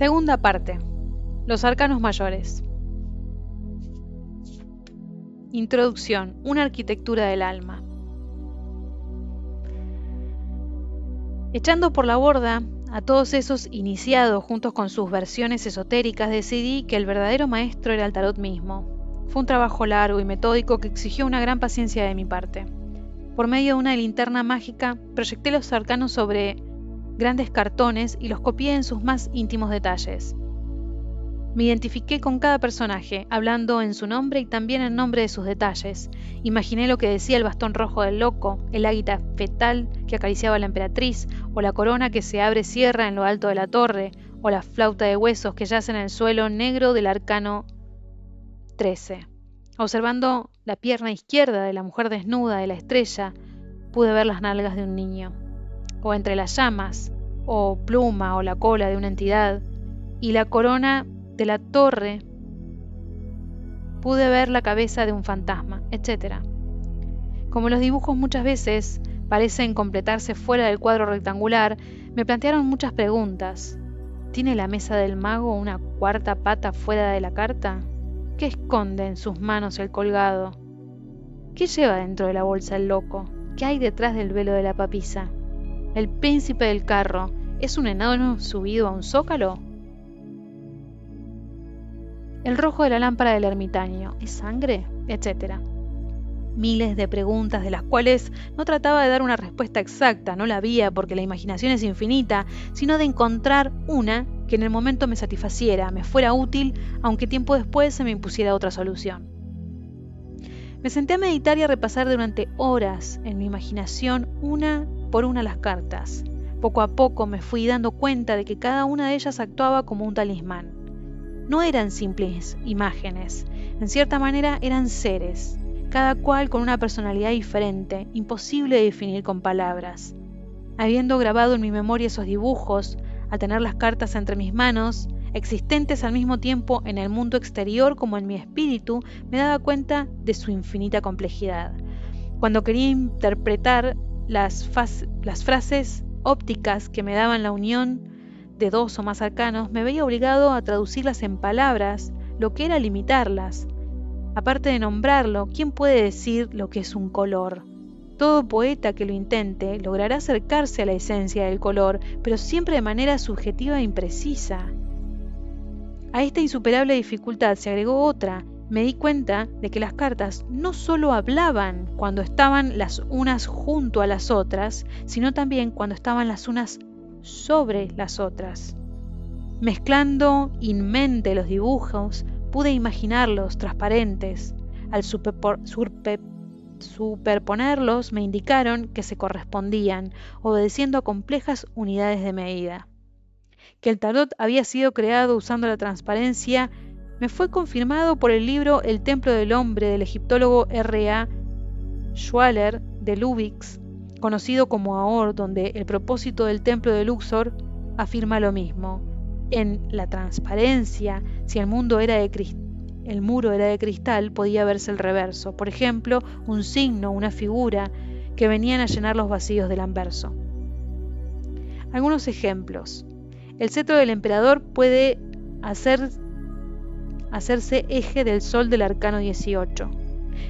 Segunda parte. Los arcanos mayores. Introducción. Una arquitectura del alma. Echando por la borda a todos esos iniciados juntos con sus versiones esotéricas, decidí que el verdadero maestro era el tarot mismo. Fue un trabajo largo y metódico que exigió una gran paciencia de mi parte. Por medio de una linterna mágica, proyecté los arcanos sobre grandes cartones y los copié en sus más íntimos detalles. Me identifiqué con cada personaje, hablando en su nombre y también en nombre de sus detalles. Imaginé lo que decía el bastón rojo del loco, el águila fetal que acariciaba a la emperatriz, o la corona que se abre y cierra en lo alto de la torre, o la flauta de huesos que yace en el suelo negro del arcano 13. Observando la pierna izquierda de la mujer desnuda de la estrella, pude ver las nalgas de un niño, o entre las llamas, o pluma o la cola de una entidad, y la corona de la torre pude ver la cabeza de un fantasma, etc. Como los dibujos muchas veces parecen completarse fuera del cuadro rectangular, me plantearon muchas preguntas. ¿Tiene la mesa del mago una cuarta pata fuera de la carta? ¿Qué esconde en sus manos el colgado? ¿Qué lleva dentro de la bolsa el loco? ¿Qué hay detrás del velo de la papisa? ¿El príncipe del carro es un enano subido a un zócalo? ¿El rojo de la lámpara del ermitaño es sangre? Etcétera. Miles de preguntas de las cuales no trataba de dar una respuesta exacta, no la había porque la imaginación es infinita, sino de encontrar una que en el momento me satisfaciera, me fuera útil, aunque tiempo después se me impusiera otra solución. Me senté a meditar y a repasar durante horas en mi imaginación una por una las cartas. Poco a poco me fui dando cuenta de que cada una de ellas actuaba como un talismán. No eran simples imágenes, en cierta manera eran seres, cada cual con una personalidad diferente, imposible de definir con palabras. Habiendo grabado en mi memoria esos dibujos, al tener las cartas entre mis manos, existentes al mismo tiempo en el mundo exterior como en mi espíritu, me daba cuenta de su infinita complejidad. Cuando quería interpretar las frases ópticas que me daban la unión de dos o más arcanos, me veía obligado a traducirlas en palabras, lo que era limitarlas. Aparte de nombrarlo, ¿quién puede decir lo que es un color? Todo poeta que lo intente logrará acercarse a la esencia del color, pero siempre de manera subjetiva e imprecisa. A esta insuperable dificultad se agregó otra. Me di cuenta de que las cartas no solo hablaban cuando estaban las unas junto a las otras, sino también cuando estaban las unas sobre las otras. Mezclando en mente los dibujos, pude imaginarlos transparentes. Al superponerlos me indicaron que se correspondían, obedeciendo a complejas unidades de medida. Que el tarot había sido creado usando la transparencia me fue confirmado por el libro El templo del hombre del egiptólogo R.A. Schwaller de Lubix, conocido como Aor, donde el propósito del templo de Luxor afirma lo mismo. En la transparencia, si el muro era de cristal, podía verse el reverso, por ejemplo, un signo, una figura, que venían a llenar los vacíos del anverso. Algunos ejemplos. El cetro del emperador puede hacerse eje del sol del arcano 18.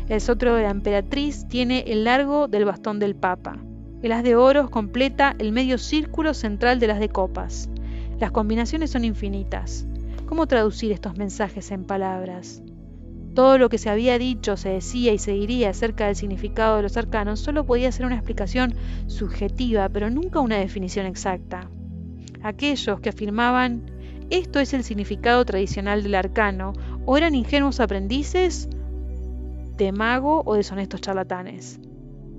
El cetro de la emperatriz tiene el largo del bastón del papa. El as de oros completa el medio círculo central del as de copas. Las combinaciones son infinitas. ¿Cómo traducir estos mensajes en palabras? Todo lo que se había dicho, se decía y se diría acerca del significado de los arcanos solo podía ser una explicación subjetiva, pero nunca una definición exacta. Aquellos que afirmaban esto es el significado tradicional del arcano, o eran ingenuos aprendices de mago o deshonestos charlatanes.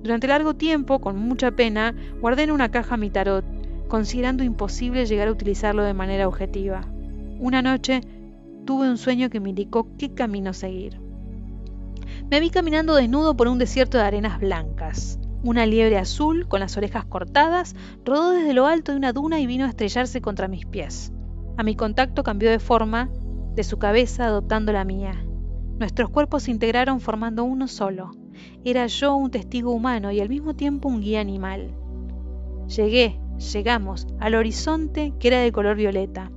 Durante largo tiempo, con mucha pena, guardé en una caja mi tarot, considerando imposible llegar a utilizarlo de manera objetiva. Una noche tuve un sueño que me indicó qué camino seguir. Me vi caminando desnudo por un desierto de arenas blancas. Una liebre azul, con las orejas cortadas, rodó desde lo alto de una duna y vino a estrellarse contra mis pies. A mi contacto cambió de forma, de su cabeza adoptando la mía. Nuestros cuerpos se integraron formando uno solo. Era yo un testigo humano y al mismo tiempo un guía animal. Llegamos al horizonte que era de color violeta.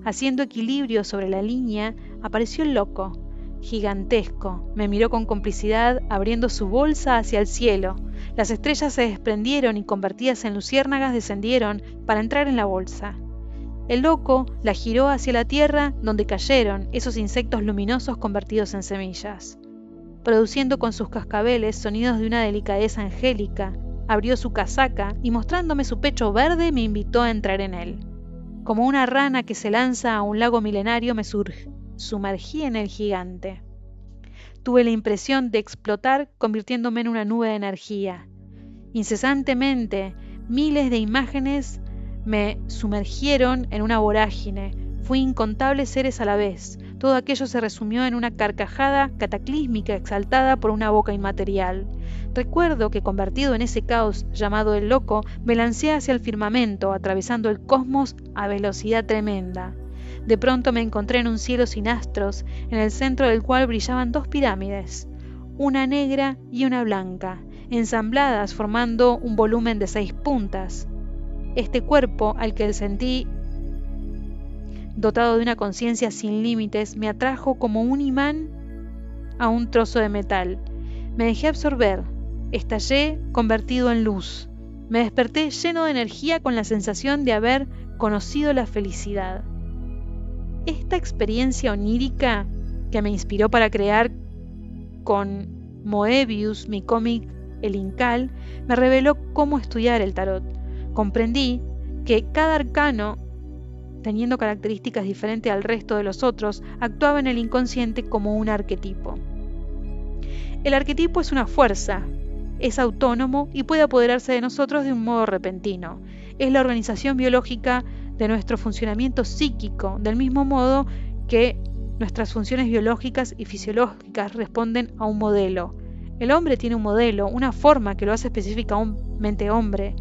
Haciendo equilibrio sobre la línea, apareció el loco, gigantesco. Me miró con complicidad, abriendo su bolsa hacia el cielo. Las estrellas se desprendieron y, convertidas en luciérnagas, descendieron para entrar en la bolsa. El loco la giró hacia la tierra, donde cayeron esos insectos luminosos convertidos en semillas. Produciendo con sus cascabeles sonidos de una delicadeza angélica, abrió su casaca y, mostrándome su pecho verde, me invitó a entrar en él. Como una rana que se lanza a un lago milenario, me sumergí en el gigante. Tuve la impresión de explotar, convirtiéndome en una nube de energía. Incesantemente, miles de imágenes me sumergieron en una vorágine. Fui incontables seres a la vez. Todo aquello se resumió en una carcajada cataclísmica exaltada por una boca inmaterial. Recuerdo que, convertido en ese caos llamado el loco, me lancé hacia el firmamento, atravesando el cosmos a velocidad tremenda. De pronto me encontré en un cielo sin astros, en el centro del cual brillaban 2 pirámides, una negra y una blanca, ensambladas formando un volumen de 6 puntas. Este cuerpo, al que sentí dotado de una conciencia sin límites, me atrajo como un imán a un trozo de metal. Me dejé absorber, estallé convertido en luz. Me desperté lleno de energía, con la sensación de haber conocido la felicidad. Esta experiencia onírica, que me inspiró para crear con Moebius mi cómic El Incal, me reveló cómo estudiar el tarot. Comprendí que cada arcano, teniendo características diferentes al resto de los otros, actuaba en el inconsciente como un arquetipo. El arquetipo es una fuerza, es autónomo y puede apoderarse de nosotros de un modo repentino. Es la organización biológica de nuestro funcionamiento psíquico, del mismo modo que nuestras funciones biológicas y fisiológicas responden a un modelo. El hombre tiene un modelo, una forma que lo hace específicamente hombre.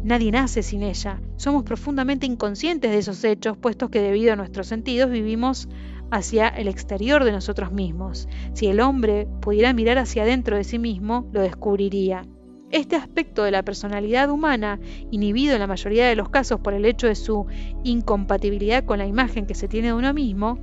Nadie nace sin ella. Somos profundamente inconscientes de esos hechos, puesto que debido a nuestros sentidos vivimos hacia el exterior de nosotros mismos. Si el hombre pudiera mirar hacia adentro de sí mismo, lo descubriría. Este aspecto de la personalidad humana, inhibido en la mayoría de los casos por el hecho de su incompatibilidad con la imagen que se tiene de uno mismo,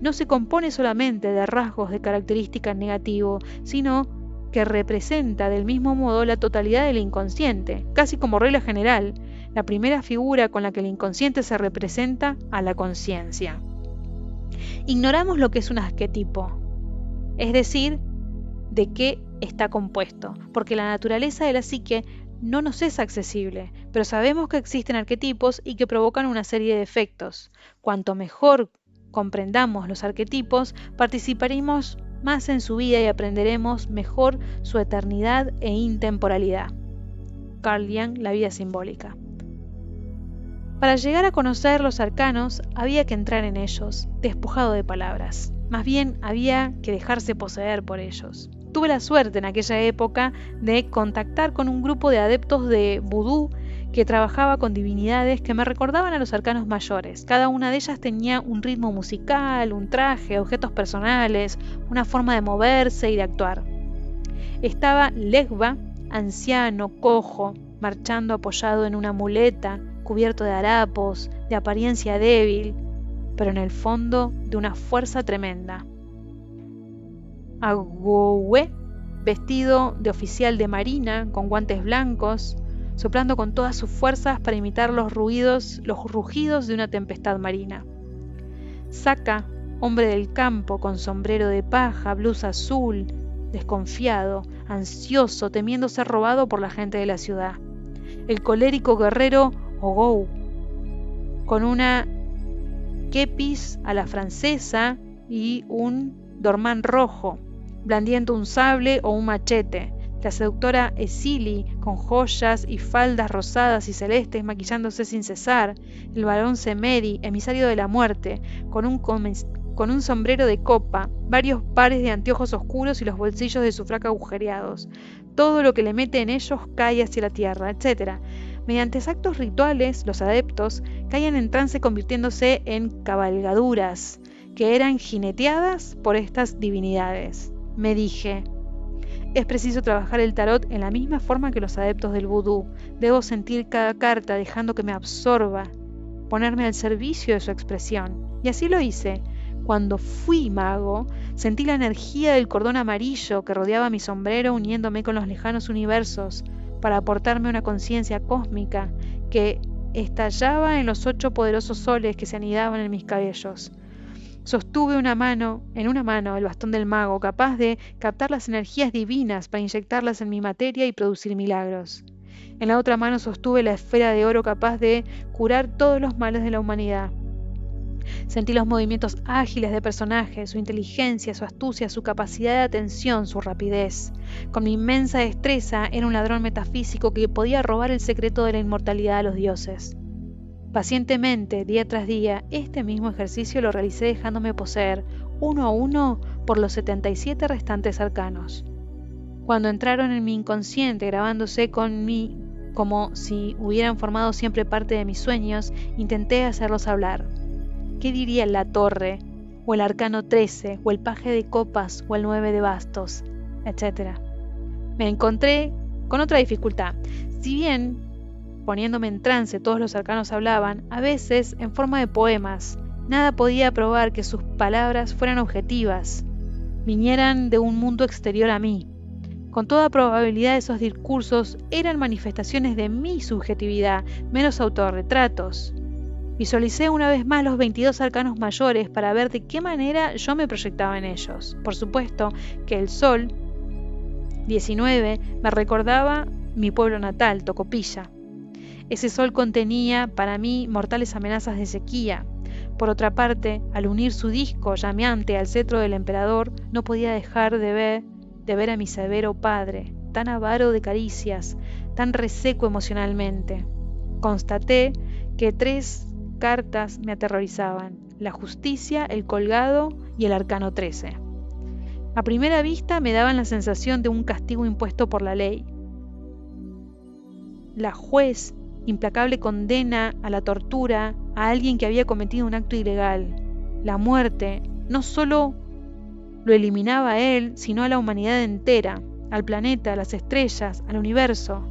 no se compone solamente de rasgos de características negativos, sino que representa del mismo modo la totalidad del inconsciente. Casi como regla general, la primera figura con la que el inconsciente se representa a la conciencia. Ignoramos lo que es un arquetipo, es decir, de qué está compuesto, porque la naturaleza de la psique no nos es accesible, pero sabemos que existen arquetipos y que provocan una serie de efectos. Cuanto mejor comprendamos los arquetipos, participaremos más en su vida y aprenderemos mejor su eternidad e intemporalidad. Carl Jung, La vida simbólica. Para llegar a conocer los arcanos, había que entrar en ellos, despojado de palabras. Más bien, había que dejarse poseer por ellos. Tuve la suerte en aquella época de contactar con un grupo de adeptos de vudú que trabajaba con divinidades que me recordaban a los arcanos mayores. Cada una de ellas tenía un ritmo musical, un traje, objetos personales, una forma de moverse y de actuar. Estaba Legba, anciano, cojo, marchando apoyado en una muleta, cubierto de harapos, de apariencia débil, pero en el fondo de una fuerza tremenda. Agoué, vestido de oficial de marina, con guantes blancos, soplando con todas sus fuerzas para imitar los rugidos de una tempestad marina. Saka, hombre del campo, con sombrero de paja, blusa azul, desconfiado, ansioso, temiendo ser robado por la gente de la ciudad. El colérico guerrero Ogou, con una kepis a la francesa y un dormán rojo, blandiendo un sable o un machete. La seductora Esili, con joyas y faldas rosadas y celestes, maquillándose sin cesar. El barón Semeri, emisario de la muerte, con un sombrero de copa, varios pares de anteojos oscuros y los bolsillos de su frac agujereados. Todo lo que le mete en ellos cae hacia la tierra, etc. Mediante actos rituales, los adeptos caían en trance, convirtiéndose en cabalgaduras que eran jineteadas por estas divinidades. Me dije, es preciso trabajar el tarot en la misma forma que los adeptos del vudú. Debo sentir cada carta, dejando que me absorba ponerme al servicio de su expresión. Y así lo hice. Cuando fui mago, sentí la energía del cordón amarillo que rodeaba mi sombrero uniéndome con los lejanos universos para aportarme una conciencia cósmica que estallaba en los 8 poderosos soles que se anidaban en mis cabellos. Sostuve en una mano el bastón del mago, capaz de captar las energías divinas para inyectarlas en mi materia y producir milagros. En la otra mano sostuve la esfera de oro capaz de curar todos los males de la humanidad. Sentí los movimientos ágiles de personaje, su inteligencia, su astucia, su capacidad de atención, su rapidez. Con mi inmensa destreza era un ladrón metafísico que podía robar el secreto de la inmortalidad a los dioses. Pacientemente, día tras día, este mismo ejercicio lo realicé dejándome poseer, uno a uno, por los 77 restantes arcanos. Cuando entraron en mi inconsciente, grabándose con mí como si hubieran formado siempre parte de mis sueños, intenté hacerlos hablar. ¿Qué diría la torre, o el arcano 13, o el paje de copas, o el 9 de bastos, etcétera? Me encontré con otra dificultad. Si bien, poniéndome en trance, todos los arcanos hablaban, a veces en forma de poemas, nada podía probar que sus palabras fueran objetivas, vinieran de un mundo exterior a mí. Con toda probabilidad esos discursos eran manifestaciones de mi subjetividad, meros autorretratos. Visualicé una vez más los 22 arcanos mayores para ver de qué manera yo me proyectaba en ellos. Por supuesto que el sol, 19, me recordaba mi pueblo natal, Tocopilla. Ese sol contenía, para mí, mortales amenazas de sequía. Por otra parte, al unir su disco llameante al cetro del emperador, no podía dejar de ver a mi severo padre, tan avaro de caricias, tan reseco emocionalmente. Constaté que 3 cartas me aterrorizaban: la justicia, el colgado y el arcano 13. A primera vista me daban la sensación de un castigo impuesto por la ley. La juez implacable condena a la tortura a alguien que había cometido un acto ilegal. La muerte no solo lo eliminaba a él, sino a la humanidad entera, al planeta, a las estrellas, al universo.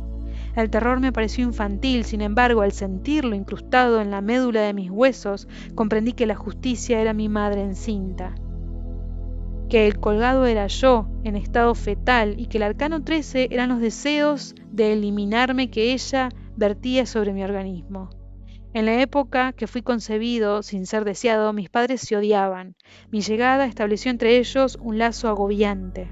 El terror me pareció infantil, sin embargo, al sentirlo incrustado en la médula de mis huesos, comprendí que la justicia era mi madre encinta, que el colgado era yo, en estado fetal, y que el arcano 13 eran los deseos de eliminarme que ella vertía sobre mi organismo. En la época que fui concebido, sin ser deseado, mis padres se odiaban. Mi llegada estableció entre ellos un lazo agobiante.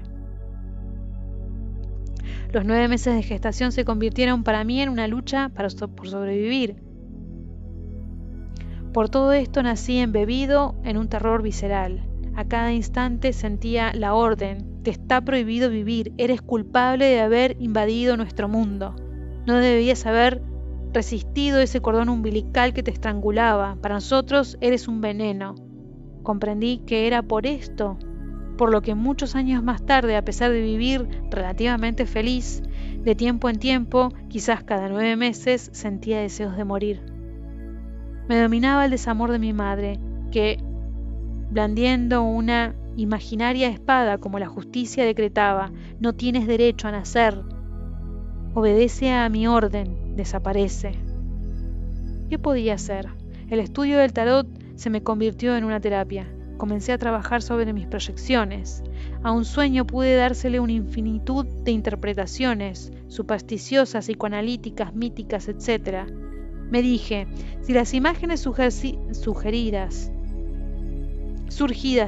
Los 9 meses de gestación se convirtieron para mí en una lucha por sobrevivir. Por todo esto nací embebido en un terror visceral. A cada instante sentía la orden: te está prohibido vivir, eres culpable de haber invadido nuestro mundo. No debías haber resistido ese cordón umbilical que te estrangulaba. Para nosotros eres un veneno. Comprendí que era por esto por lo que muchos años más tarde, a pesar de vivir relativamente feliz, de tiempo en tiempo, quizás cada 9 meses, sentía deseos de morir. Me dominaba el desamor de mi madre, que, blandiendo una imaginaria espada como la justicia decretaba: no tienes derecho a nacer, obedece a mi orden, desaparece. ¿Qué podía hacer? El estudio del tarot se me convirtió en una terapia. Comencé a trabajar sobre mis proyecciones. A un sueño pude dársele una infinitud de interpretaciones, supersticiosas, psicoanalíticas, míticas, etc. Me dije, si las imágenes surgidas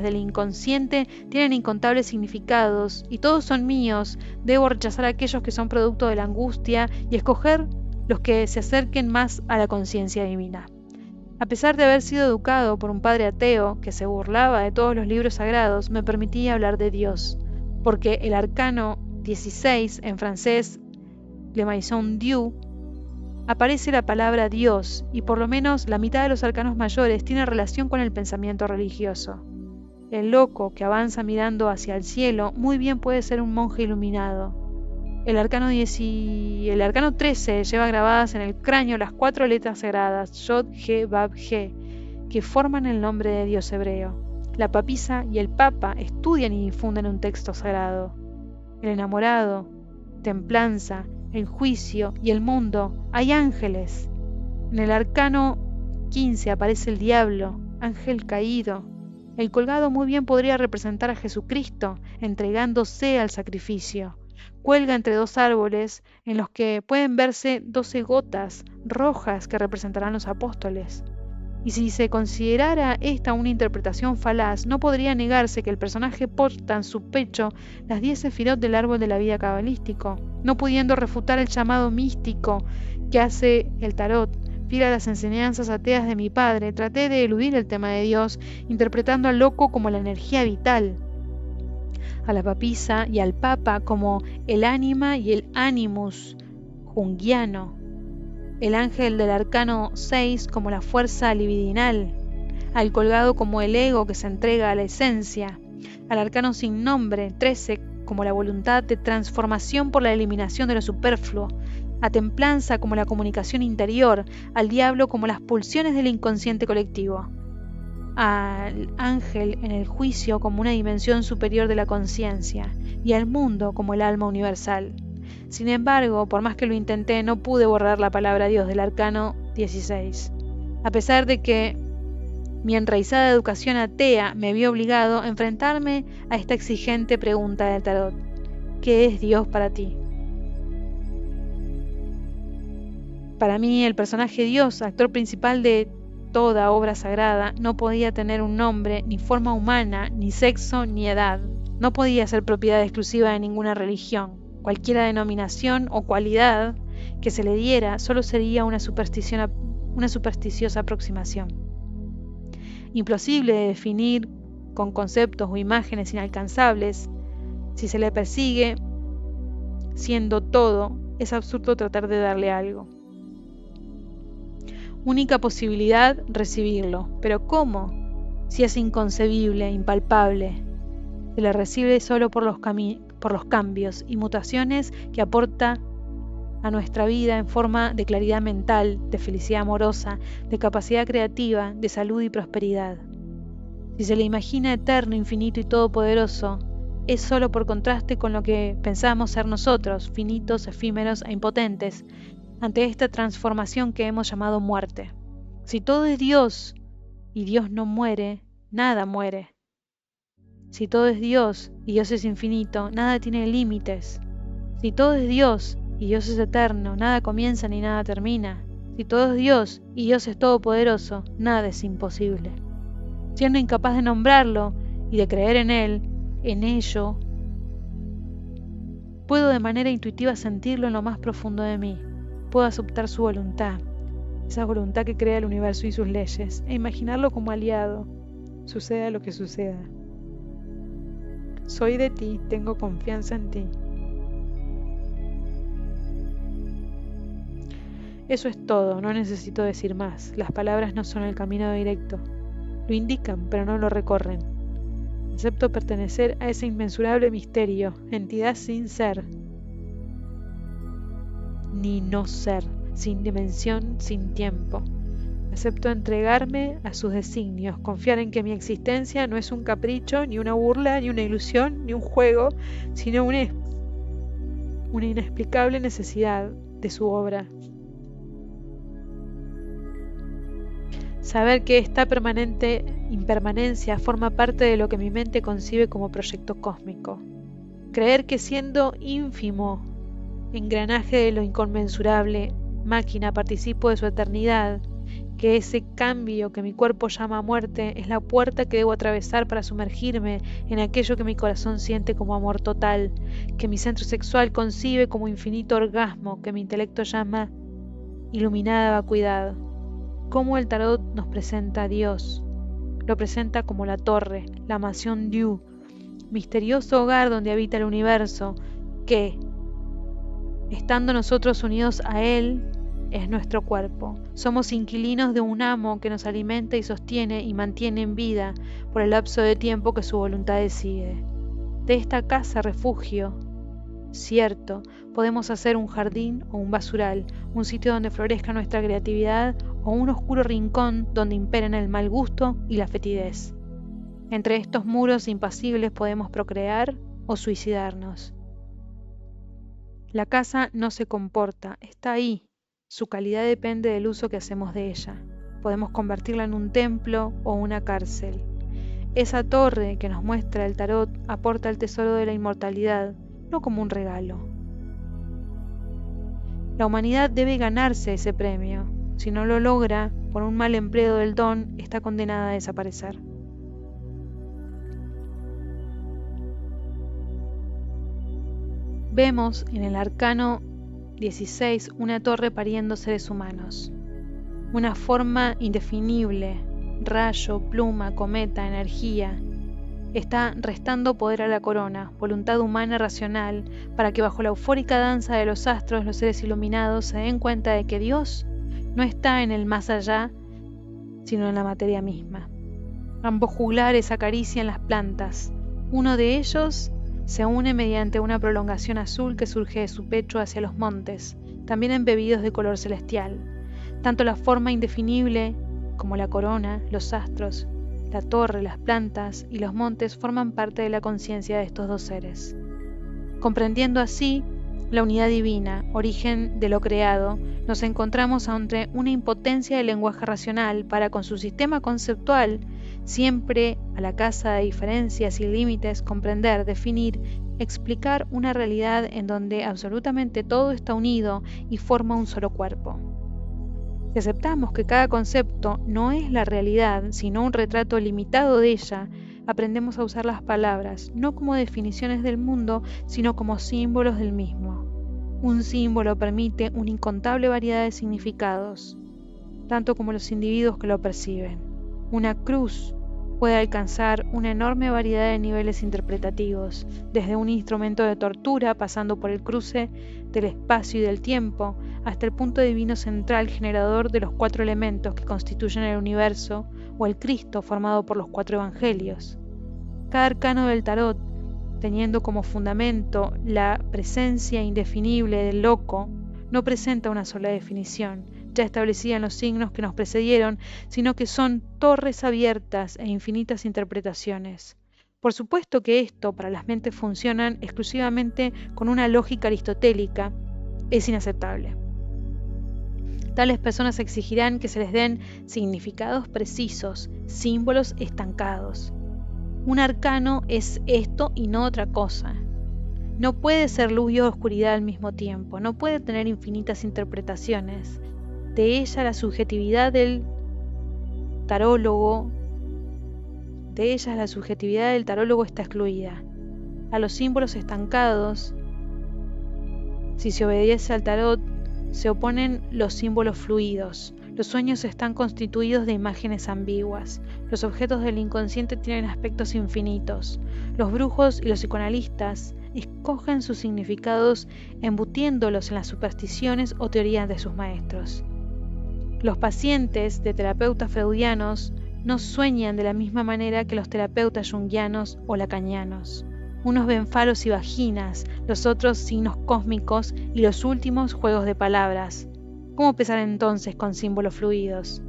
del inconsciente tienen incontables significados y todos son míos, debo rechazar aquellos que son producto de la angustia y escoger los que se acerquen más a la conciencia divina. A pesar de haber sido educado por un padre ateo que se burlaba de todos los libros sagrados, me permitía hablar de Dios, porque el arcano 16, en francés Le Maison Dieu, aparece la palabra Dios, y por lo menos la mitad de los arcanos mayores tiene relación con el pensamiento religioso. El loco que avanza mirando hacia el cielo muy bien puede ser un monje iluminado. El arcano 13 lleva grabadas en el cráneo las 4 letras sagradas Yod, He, Bab, He, que forman el nombre de Dios hebreo. La papisa y el papa estudian y difunden un texto sagrado. El enamorado, templanza, el juicio y el mundo. Hay ángeles. En el arcano 15 aparece el diablo, ángel caído. El colgado muy bien podría representar a Jesucristo, entregándose al sacrificio. Cuelga entre dos árboles en los que pueden verse 12 gotas rojas que representarán los apóstoles. Y si se considerara esta una interpretación falaz, no podría negarse que el personaje porta en su pecho las 10 sefirot del árbol de la vida cabalístico, no pudiendo refutar el llamado místico que hace el tarot. Fiel a las enseñanzas ateas de mi padre, traté de eludir el tema de Dios, interpretando al loco como la energía vital, a la papisa y al papa como el ánima y el animus junguiano, el ángel del arcano 6 como la fuerza libidinal, al colgado como el ego que se entrega a la esencia, al arcano sin nombre 13 como la voluntad de transformación por la eliminación de lo superfluo, a templanza como la comunicación interior, al diablo como las pulsiones del inconsciente colectivo, al ángel en el juicio como una dimensión superior de la conciencia y al mundo como el alma universal. Sin embargo, por más que lo intenté, no pude borrar la palabra Dios del arcano 16. A pesar de que mi enraizada educación atea me vio obligado a enfrentarme a esta exigente pregunta del tarot: ¿qué es Dios para ti? Para mí, el personaje Dios, actor principal de toda obra sagrada, no podía tener un nombre, ni forma humana, ni sexo, ni edad. No podía ser propiedad exclusiva de ninguna religión. Cualquier denominación o cualidad que se le diera solo sería una supersticiosa aproximación. Imposible de definir con conceptos o imágenes inalcanzables. Si se le persigue siendo todo, es absurdo tratar de darle algo. Única posibilidad, recibirlo. ¿Pero cómo? Si es inconcebible, impalpable. Se le recibe solo por los cambios y mutaciones que aporta a nuestra vida en forma de claridad mental, de felicidad amorosa, de capacidad creativa, de salud y prosperidad. Si se le imagina eterno, infinito y todopoderoso, es solo por contraste con lo que pensamos ser nosotros, finitos, efímeros e impotentes, ante esta transformación que hemos llamado muerte. Si todo es Dios y Dios no muere, nada muere. Si todo es Dios y Dios es infinito, nada tiene límites. Si todo es Dios y Dios es eterno, nada comienza ni nada termina. Si todo es Dios y Dios es todopoderoso, nada es imposible. Siendo incapaz de nombrarlo y de creer en Él, en ello, puedo de manera intuitiva sentirlo en lo más profundo de mí. Puedo aceptar su voluntad, esa voluntad que crea el universo y sus leyes, e imaginarlo como aliado, suceda lo que suceda. Soy de ti, tengo confianza en ti. Eso es todo, no necesito decir más. Las palabras no son el camino directo. Lo indican, pero no lo recorren. Acepto pertenecer a ese inmensurable misterio, entidad sin ser, ni no ser, sin dimensión, sin tiempo. Acepto entregarme a sus designios, confiar en que mi existencia no es un capricho, ni una burla, ni una ilusión, ni un juego, sino una inexplicable necesidad de su obra. Saber que esta permanente impermanencia forma parte de lo que mi mente concibe como proyecto cósmico. Creer que siendo ínfimo engranaje de lo inconmensurable, máquina, participo de su eternidad, que ese cambio que mi cuerpo llama muerte es la puerta que debo atravesar para sumergirme en aquello que mi corazón siente como amor total, que mi centro sexual concibe como infinito orgasmo, que mi intelecto llama iluminada vacuidad. Cómo el tarot nos presenta a Dios. Lo presenta como la torre, la mansión Dieu, misterioso hogar donde habita el universo, que, estando nosotros unidos a Él, es nuestro cuerpo. Somos inquilinos de un amo que nos alimenta y sostiene y mantiene en vida por el lapso de tiempo que su voluntad decide. De esta casa refugio, cierto, podemos hacer un jardín o un basural, un sitio donde florezca nuestra creatividad o un oscuro rincón donde imperen el mal gusto y la fetidez. Entre estos muros impasibles podemos procrear o suicidarnos. La casa no se comporta, está ahí. Su calidad depende del uso que hacemos de ella. Podemos convertirla en un templo o una cárcel. Esa torre que nos muestra el tarot aporta el tesoro de la inmortalidad, no como un regalo. La humanidad debe ganarse ese premio. Si no lo logra, por un mal empleo del don, está condenada a desaparecer. Vemos en el arcano 16 una torre pariendo seres humanos. Una forma indefinible, rayo, pluma, cometa, energía, está restando poder a la corona, voluntad humana racional, para que bajo la eufórica danza de los astros los seres iluminados se den cuenta de que Dios no está en el más allá, sino en la materia misma. Ambos juglares acarician las plantas. Uno de ellos se une mediante una prolongación azul que surge de su pecho hacia los montes, también embebidos de color celestial. Tanto la forma indefinible como la corona, los astros, la torre, las plantas y los montes forman parte de la conciencia de estos dos seres. Comprendiendo así la unidad divina, origen de lo creado, nos encontramos ante una impotencia del lenguaje racional para, con su sistema conceptual, siempre a la caza de diferencias y límites, comprender, definir, explicar una realidad en donde absolutamente todo está unido y forma un solo cuerpo. Si aceptamos que cada concepto no es la realidad, sino un retrato limitado de ella, aprendemos a usar las palabras no como definiciones del mundo, sino como símbolos del mismo. Un símbolo permite una incontable variedad de significados, tanto como los individuos que lo perciben. Una cruz puede alcanzar una enorme variedad de niveles interpretativos, desde un instrumento de tortura pasando por el cruce del espacio y del tiempo, hasta el punto divino central generador de los 4 elementos que constituyen el universo, o el Cristo formado por los 4 evangelios. Cada arcano del tarot, teniendo como fundamento la presencia indefinible del loco, no presenta una sola definición, ya establecida en los signos que nos precedieron, sino que son torres abiertas e infinitas interpretaciones. Por supuesto que esto, para las mentes funcionan exclusivamente con una lógica aristotélica, es inaceptable. Tales personas exigirán que se les den significados precisos, símbolos estancados. Un arcano es esto y no otra cosa. No puede ser luz y oscuridad al mismo tiempo, no puede tener infinitas interpretaciones. De ella la subjetividad del tarólogo, está excluida. A los símbolos estancados, si se obedece al tarot, se oponen los símbolos fluidos. Los sueños están constituidos de imágenes ambiguas. Los objetos del inconsciente tienen aspectos infinitos. Los brujos y los psicoanalistas escogen sus significados embutiéndolos en las supersticiones o teorías de sus maestros. Los pacientes de terapeutas freudianos no sueñan de la misma manera que los terapeutas junguianos o lacanianos. Unos ven falos y vaginas, los otros signos cósmicos y los últimos juegos de palabras. ¿Cómo pesar entonces con símbolos fluidos?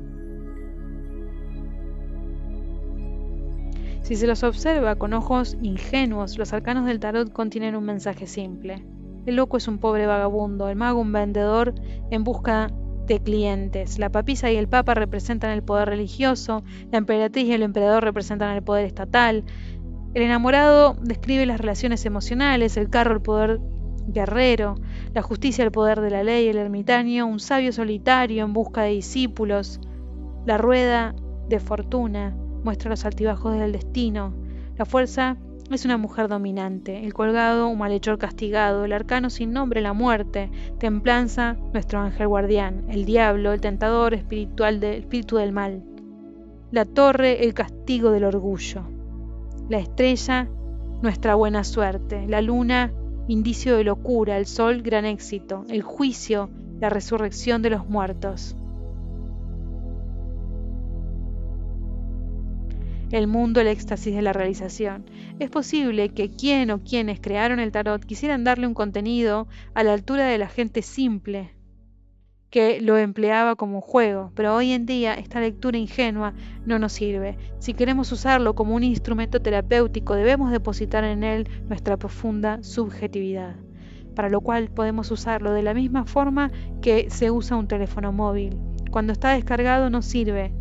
Si se los observa con ojos ingenuos, los arcanos del tarot contienen un mensaje simple. El loco es un pobre vagabundo, el mago un vendedor en busca de clientes. La papisa y el papa representan el poder religioso, la emperatriz y el emperador representan el poder estatal. El enamorado describe las relaciones emocionales, el carro el poder guerrero, la justicia el poder de la ley, el ermitaño un sabio solitario en busca de discípulos. La rueda de fortuna muestra los altibajos del destino. La fuerza es una mujer dominante, el colgado un malhechor castigado, el arcano sin nombre la muerte, templanza nuestro ángel guardián, el diablo el tentador espíritu del mal, la torre el castigo del orgullo, la estrella nuestra buena suerte, la luna indicio de locura, el sol gran éxito, el juicio la resurrección de los muertos. El mundo, el éxtasis de la realización. Es posible que quien o quienes crearon el tarot quisieran darle un contenido a la altura de la gente simple que lo empleaba como un juego, pero hoy en día esta lectura ingenua no nos sirve. Si queremos usarlo como un instrumento terapéutico, debemos depositar en él nuestra profunda subjetividad, para lo cual podemos usarlo de la misma forma que se usa un teléfono móvil. Cuando está descargado no sirve.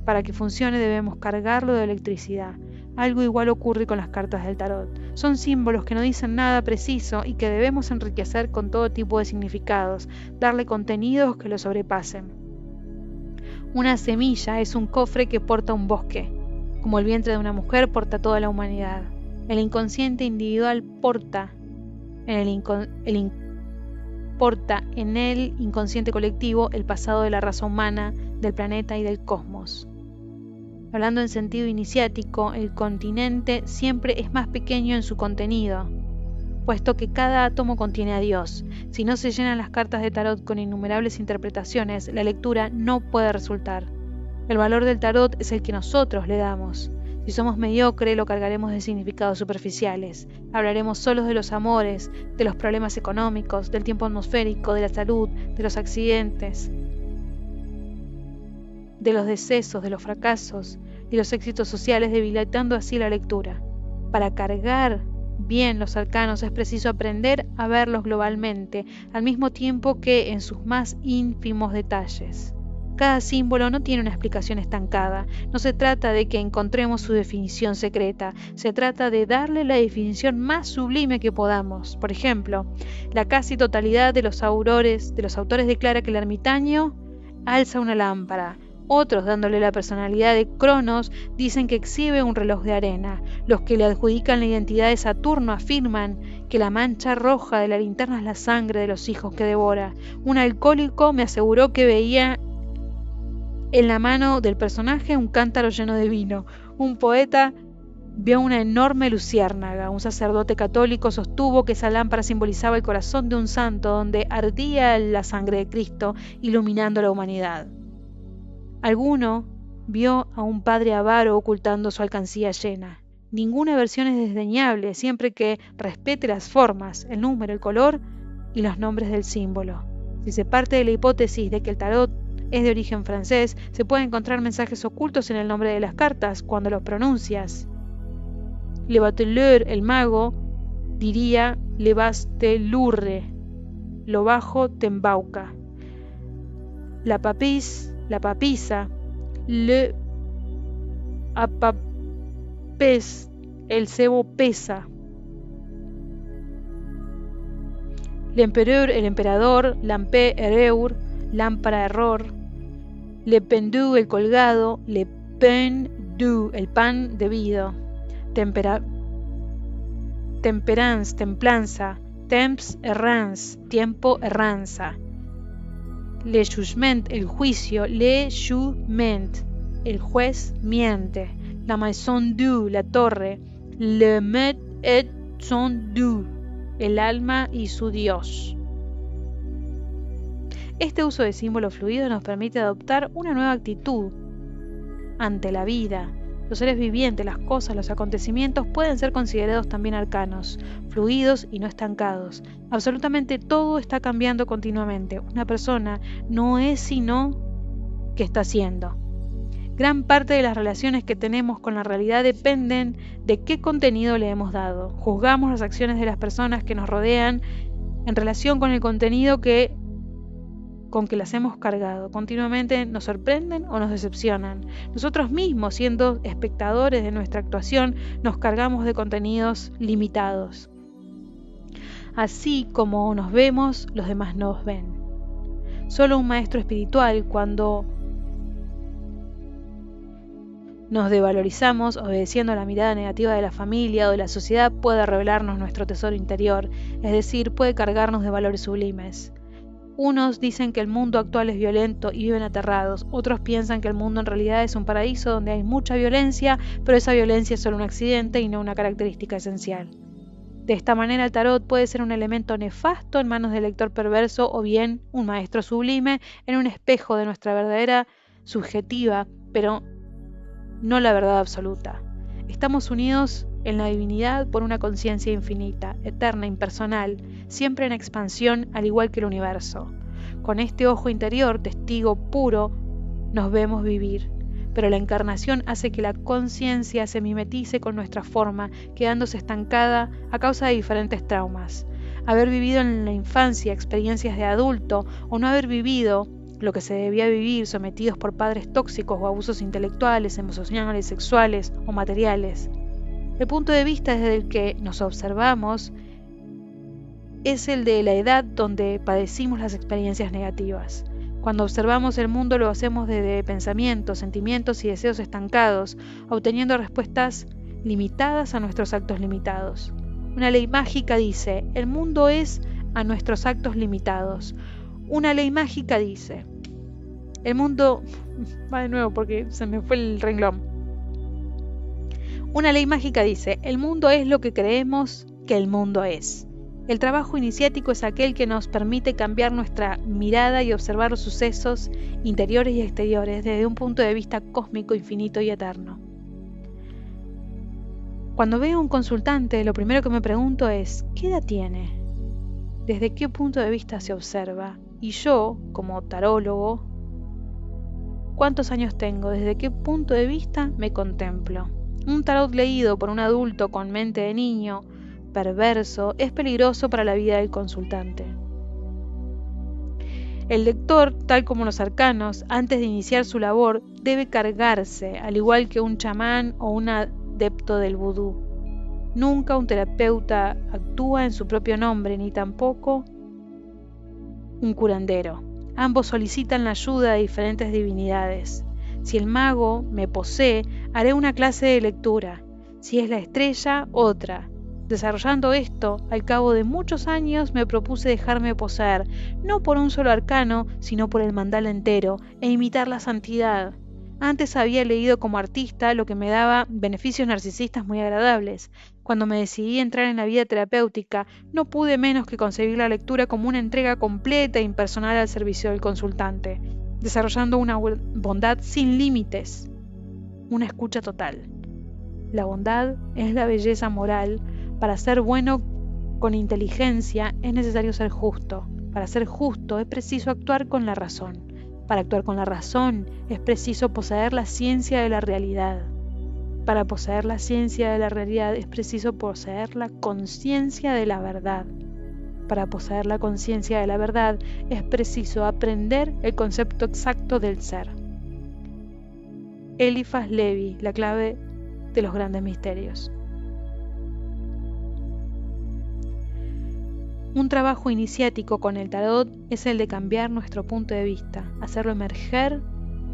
Para que funcione debemos cargarlo de electricidad. Algo igual ocurre con las cartas del tarot. Son símbolos que no dicen nada preciso y que debemos enriquecer con todo tipo de significados, darle contenidos que lo sobrepasen. Una semilla es un cofre que porta un bosque, como el vientre de una mujer porta toda la humanidad. El inconsciente individual porta en el inconsciente colectivo el pasado de la raza humana, del planeta y del cosmos. Hablando en sentido iniciático, el continente siempre es más pequeño en su contenido, puesto que cada átomo contiene a Dios. Si no se llenan las cartas de tarot con innumerables interpretaciones, la lectura no puede resultar. El valor del tarot es el que nosotros le damos. Si somos mediocres, lo cargaremos de significados superficiales. Hablaremos solo de los amores, de los problemas económicos, del tiempo atmosférico, de la salud, de los accidentes, de los decesos, de los fracasos y los éxitos sociales, debilitando así la lectura. Para cargar bien los arcanos es preciso aprender a verlos globalmente, al mismo tiempo que en sus más ínfimos detalles. Cada símbolo no tiene una explicación estancada. No se trata de que encontremos su definición secreta. Se trata de darle la definición más sublime que podamos. Por ejemplo, la casi totalidad de los autores declara que el ermitaño alza una lámpara. Otros, dándole la personalidad de Cronos, dicen que exhibe un reloj de arena. Los que le adjudican la identidad de Saturno afirman que la mancha roja de la linterna es la sangre de los hijos que devora. Un alcohólico me aseguró que veía en la mano del personaje un cántaro lleno de vino. Un poeta vio una enorme luciérnaga. Un sacerdote católico sostuvo que esa lámpara simbolizaba el corazón de un santo donde ardía la sangre de Cristo, iluminando la humanidad. Alguno vio a un padre avaro ocultando su alcancía llena. Ninguna versión es desdeñable, siempre que respete las formas, el número, el color y los nombres del símbolo. Si se parte de la hipótesis de que el tarot es de origen francés, se pueden encontrar mensajes ocultos en el nombre de las cartas cuando los pronuncias. Le Bateleur, el mago, diría Le Bastelurre, lo bajo te embauca. La papisa, le apapes, el cebo pesa. L'empereur, el emperador, lampé, erreur, lámpara, error. Le pendu, el colgado, le pain du, el pan debido. Temperance, templanza. Temps, errance, tiempo, erranza. Le jugement, el juicio. Le jugement, el juez miente. La maison du, la torre. Le maître et son Dieu, el alma y su Dios. Este uso de símbolos fluidos nos permite adoptar una nueva actitud ante la vida. Los seres vivientes, las cosas, los acontecimientos pueden ser considerados también arcanos, fluidos y no estancados. Absolutamente todo está cambiando continuamente. Una persona no es sino que está siendo. Gran parte de las relaciones que tenemos con la realidad dependen de qué contenido le hemos dado. Juzgamos las acciones de las personas que nos rodean en relación con el contenido con que las hemos cargado. Continuamente nos sorprenden o nos decepcionan. Nosotros mismos, siendo espectadores de nuestra actuación, nos cargamos de contenidos limitados. Así como nos vemos, los demás nos ven. Solo un maestro espiritual, cuando nos devalorizamos obedeciendo a la mirada negativa de la familia o de la sociedad, puede revelarnos nuestro tesoro interior, es decir, puede cargarnos de valores sublimes. Unos dicen que el mundo actual es violento y viven aterrados. Otros piensan que el mundo en realidad es un paraíso donde hay mucha violencia, pero esa violencia es solo un accidente y no una característica esencial. De esta manera el tarot puede ser un elemento nefasto en manos del lector perverso o bien un maestro sublime en un espejo de nuestra verdadera subjetiva, pero no la verdad absoluta. Estamos unidos en la divinidad por una conciencia infinita, eterna, impersonal, siempre en expansión al igual que el universo. Con este ojo interior, testigo puro, nos vemos vivir, pero la encarnación hace que la conciencia se mimetice con nuestra forma, quedándose estancada a causa de diferentes traumas. Haber vivido en la infancia experiencias de adulto o no haber vivido lo que se debía vivir sometidos por padres tóxicos o abusos intelectuales, emocionales, sexuales o materiales. El punto de vista desde el que nos observamos es el de la edad donde padecimos las experiencias negativas. Cuando observamos el mundo lo hacemos desde pensamientos, sentimientos y deseos estancados, obteniendo respuestas limitadas a nuestros actos limitados. Una ley mágica dice, el mundo es a nuestros actos limitados. Una ley mágica dice, el mundo... Va de nuevo porque se me fue el renglón. Una ley mágica dice, el mundo es lo que creemos que el mundo es. El trabajo iniciático es aquel que nos permite cambiar nuestra mirada y observar los sucesos interiores y exteriores desde un punto de vista cósmico, infinito y eterno. Cuando veo a un consultante, lo primero que me pregunto es, ¿qué edad tiene? ¿Desde qué punto de vista se observa? Y yo, como tarólogo, ¿cuántos años tengo? ¿Desde qué punto de vista me contemplo? Un tarot leído por un adulto con mente de niño, perverso, es peligroso para la vida del consultante. El lector, tal como los arcanos, antes de iniciar su labor, debe cargarse, al igual que un chamán o un adepto del vudú. Nunca un terapeuta actúa en su propio nombre, ni tampoco un curandero. Ambos solicitan la ayuda de diferentes divinidades. Si el mago me posee, haré una clase de lectura. Si es la estrella, otra. Desarrollando esto, al cabo de muchos años me propuse dejarme poseer, no por un solo arcano, sino por el mandala entero, e imitar la santidad. Antes había leído como artista, lo que me daba beneficios narcisistas muy agradables. Cuando me decidí a entrar en la vida terapéutica, no pude menos que concebir la lectura como una entrega completa e impersonal al servicio del consultante, desarrollando una bondad sin límites, una escucha total. La bondad es la belleza moral. Para ser bueno con inteligencia es necesario ser justo. Para ser justo es preciso actuar con la razón. Para actuar con la razón es preciso poseer la ciencia de la realidad. Para poseer la ciencia de la realidad es preciso poseer la conciencia de la verdad. Para poseer la conciencia de la verdad es preciso aprender el concepto exacto del ser. Eliphas Levi, la clave de los grandes misterios. Un trabajo iniciático con el tarot es el de cambiar nuestro punto de vista, hacerlo emerger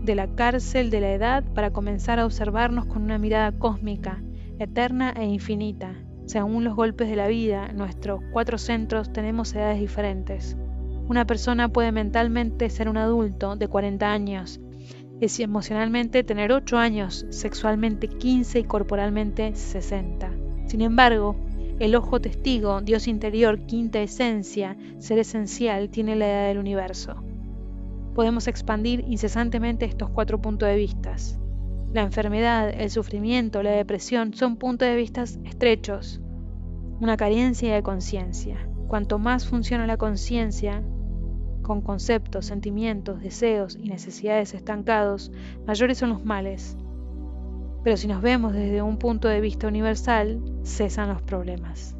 de la cárcel de la edad para comenzar a observarnos con una mirada cósmica, eterna e infinita. Según los golpes de la vida, en nuestros 4 centros tenemos edades diferentes. Una persona puede mentalmente ser un adulto de 40 años, y emocionalmente tener 8 años, sexualmente 15 y corporalmente 60. Sin embargo, el ojo testigo, Dios interior, quinta esencia, ser esencial, tiene la edad del universo. Podemos expandir incesantemente estos 4 puntos de vista. La enfermedad, el sufrimiento, la depresión son puntos de vista estrechos, una carencia de conciencia. Cuanto más funciona la conciencia, con conceptos, sentimientos, deseos y necesidades estancados, mayores son los males. Pero si nos vemos desde un punto de vista universal, cesan los problemas.